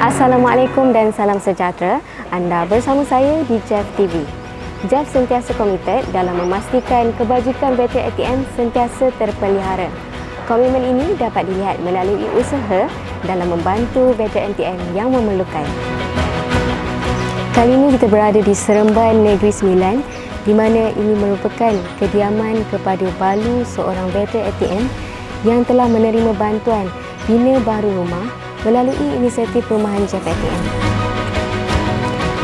Assalamualaikum dan salam sejahtera. Anda bersama saya di Jeff TV. Jeff sentiasa komited dalam memastikan kebajikan bateri ATM sentiasa terpelihara. Komitmen ini dapat dilihat melalui usaha dalam membantu bateri ATM yang memerlukan. Kali ini kita berada di Seremban Negeri Sembilan, di mana ini merupakan kediaman kepada Balu, seorang bateri ATM yang telah menerima bantuan bina baru rumah melalui inisiatif Perumahan Jeff ATM.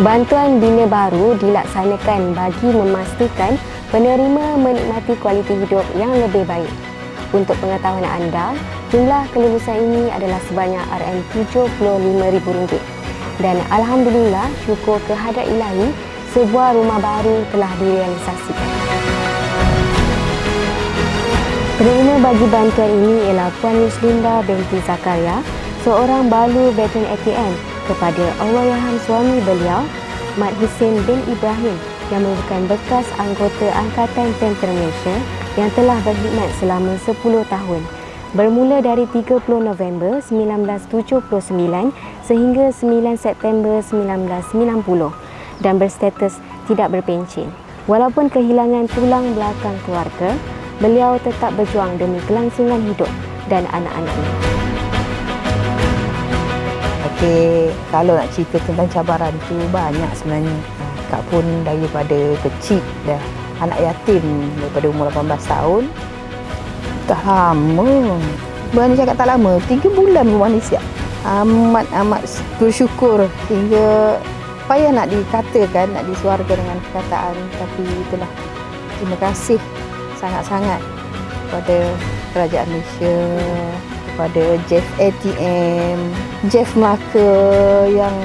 Bantuan bina baru dilaksanakan bagi memastikan penerima menikmati kualiti hidup yang lebih baik. Untuk pengetahuan anda, jumlah kelulusan ini adalah sebanyak RM75,000 dan alhamdulillah syukur kehadrat ilahi, sebuah rumah baru telah direalisasikan. Penerima bagi bantuan ini ialah Puan Yuslinda binti Zakaria, seorang balu veteran ATM, kepada Allahyarham suami beliau, Mat Hussein bin Ibrahim, yang merupakan bekas anggota Angkatan Tentera Malaysia yang telah berkhidmat selama 10 tahun, bermula dari 30 November 1979 sehingga 9 September 1990 dan berstatus tidak berpencen. Walaupun kehilangan tulang belakang keluarga, beliau tetap berjuang demi kelangsungan hidup dan anak-anaknya. Okey, kalau nak cerita tentang cabaran tu banyak sebenarnya. Kak pun daripada kecil dah anak yatim daripada umur 18 tahun. Dah lama. Berani cakap tak lama, 3 bulan rumah ni siap. Amat bersyukur hingga payah nak dikatakan, nak disuarakan dengan perkataan, tapi itulah. Terima kasih sangat-sangat kepada Kerajaan Malaysia, kepada Jeff ATM, Jeff Melaka yang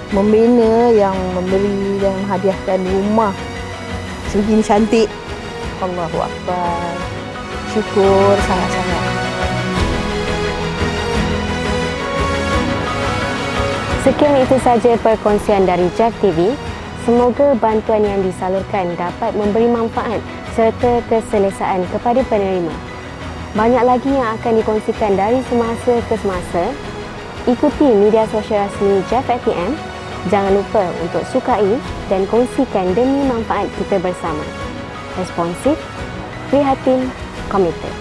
membina, yang memberi dan menghadiahkan rumah sebegini cantik. Allahu Akbar. Syukur sangat-sangat. Sekian itu saja perkongsian dari Jeff TV. Semoga bantuan yang disalurkan dapat memberi manfaat serta keselesaan kepada penerima. Banyak lagi yang akan dikongsikan dari semasa ke semasa. Ikuti media sosial rasmi Jeff ATM. Jangan lupa untuk sukai dan kongsikan demi manfaat kita bersama. Responsif, prihatin, komited.